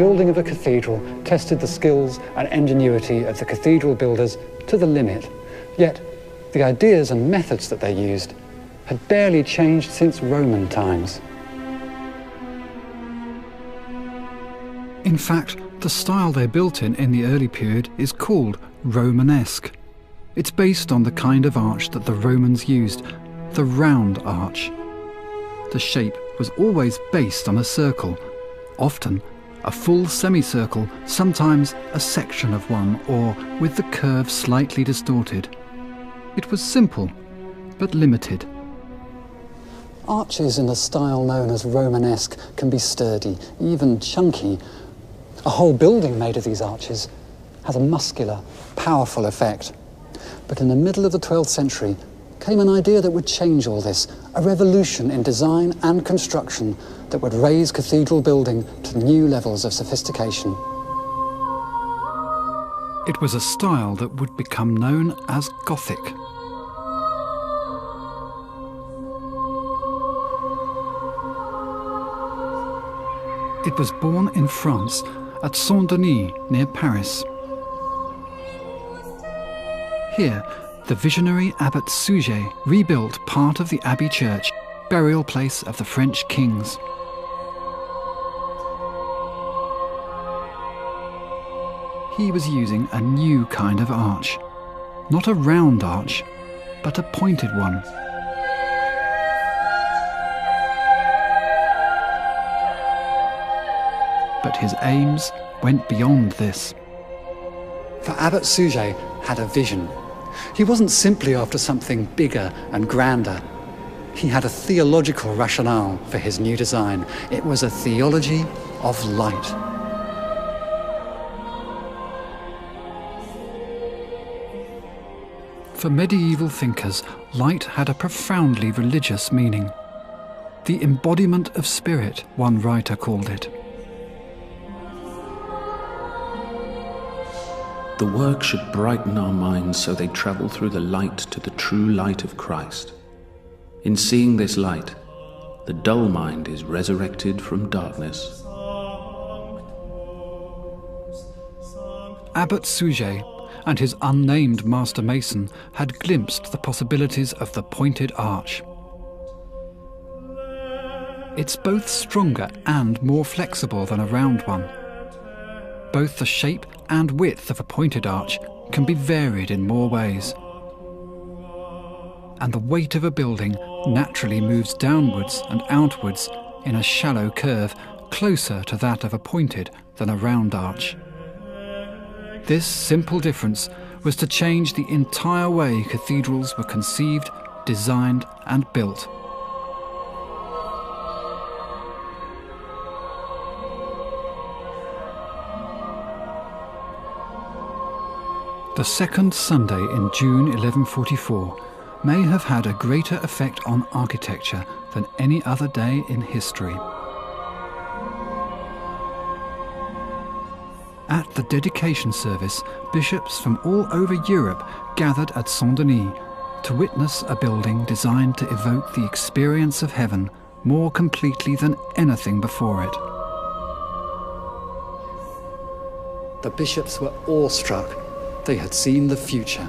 building of a cathedral tested the skills and ingenuity of the cathedral builders to the limit. Yet, the ideas and methods that they used had barely changed since Roman times. In fact, the style they built in the early period is called Romanesque. It's based on the kind of arch that the Romans used, the round arch. The shape was always based on a circle, often a full semicircle, sometimes a section of one, or with the curve slightly distorted. It was simple, but limited. Arches in a style known as Romanesque can be sturdy, even chunky. A whole building made of these arches has a muscular, powerful effect. But in the middle of the 12th century came an idea that would change all this, a revolution in design and construction that would raise cathedral building to new levels of sophistication. It was a style that would become known as Gothic. It was born in France at Saint-Denis near Paris. Here, the visionary Abbot Suger rebuilt part of the Abbey Church, burial place of the French kings. He was using a new kind of arch, not a round arch, but a pointed one. But his aims went beyond this. For Abbot Suger had a vision. He wasn't simply after something bigger and grander. He had a theological rationale for his new design. It was a theology of light. For medieval thinkers, light had a profoundly religious meaning. The embodiment of spirit, one writer called it. The work should brighten our minds so they travel through the light to the true light of Christ. In seeing this light, the dull mind is resurrected from darkness. Abbot Suger and his unnamed master mason had glimpsed the possibilities of the pointed arch. It's both stronger and more flexible than a round one. Both the shape and width of a pointed arch can be varied in more ways. And the weight of a building naturally moves downwards and outwards in a shallow curve closer to that of a pointed than a round arch. This simple difference was to change the entire way cathedrals were conceived, designed and built. The second Sunday in June 1144 may have had a greater effect on architecture than any other day in history. At the dedication service, bishops from all over Europe gathered at Saint-Denis to witness a building designed to evoke the experience of heaven more completely than anything before it. The bishops were awestruck. They had seen the future.